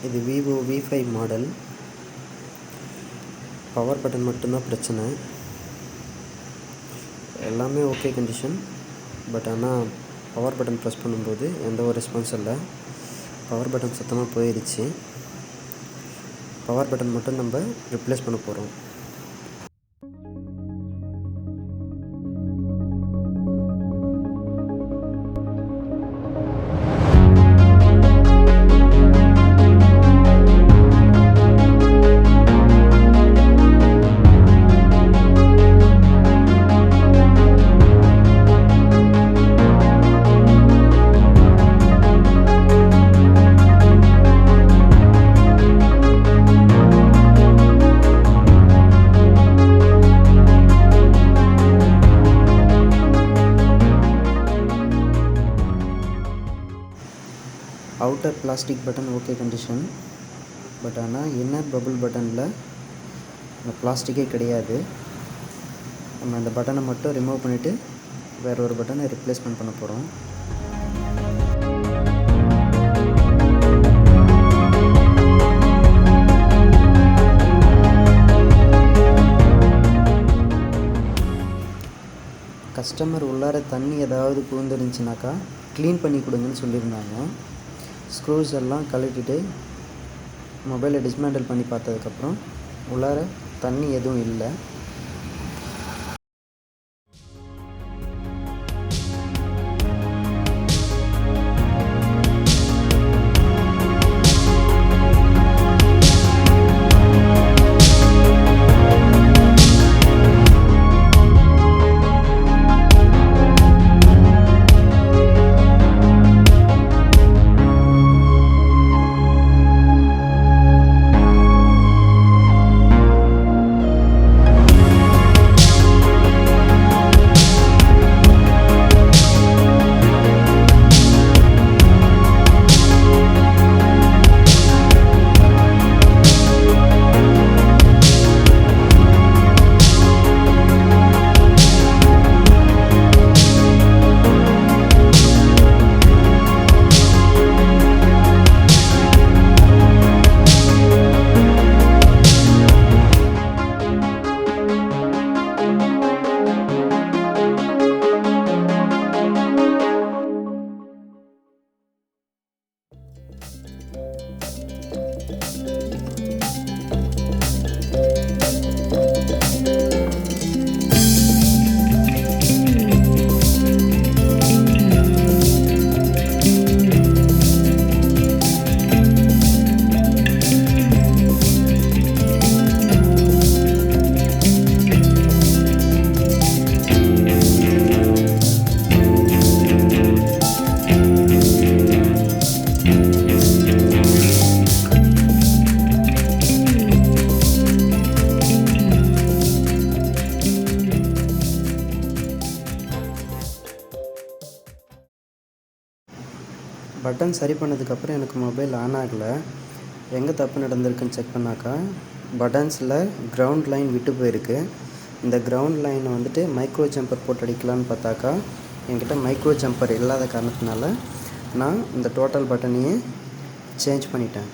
இது vivo y55 model. Power button மட்டும்தான் பிரச்சனை. எல்லாமே ஓகே கண்டிஷன். பட் ஆனால் பவர் பட்டன் ப்ரெஸ் பண்ணும்போது எந்த ஒரு ரெஸ்பான்ஸும் இல்லை. பவர் பட்டன் சுத்தமாக போயிடுச்சு. பவர் பட்டன் மட்டும் நம்ம ரிப்ளேஸ் பண்ண போகிறோம். Outer plastic button okay condition. But ஆனால் இன்னர் பபுள் பட்டனில் அந்த பிளாஸ்டிக்கே கிடையாது. நம்ம அந்த பட்டனை மட்டும் ரிமூவ் பண்ணிவிட்டு வேறு ஒரு பட்டனை ரிப்ளேஸ்மெண்ட் பண்ண போகிறோம். கஸ்டமர் உள்ளார தண்ணி ஏதாவது பூந்துருந்துச்சுனாக்கா க்ளீன் பண்ணி கொடுங்கன்னு சொல்லியிருந்தாங்க. ஸ்க்ரூஸ் எல்லாம் கழட்டிட்டு மொபைலை டிஸ்மேண்டில் பண்ணி பார்த்ததுக்கப்புறம் உள்ளார தண்ணி எதுவும் இல்லை. பட்டன் சரி பண்ணதுக்கப்புறம் எனக்கு மொபைல் ஆன் ஆகலை. எங்கே தப்பு நடந்திருக்குன்னு செக் பண்ணாக்கா பட்டன்ஸில் கிரவுண்ட் லைன் விட்டு போயிருக்கு. இந்த கிரவுண்ட் லைனை வந்துட்டு மைக்ரோ ஜம்பர் போட்டு அடிக்கலான்னு பார்த்தாக்கா என்கிட்ட மைக்ரோ ஜம்பர் இல்லாத காரணத்தினால நான் இந்த டோட்டல் பட்டனையே சேஞ்ச் பண்ணிட்டேன்.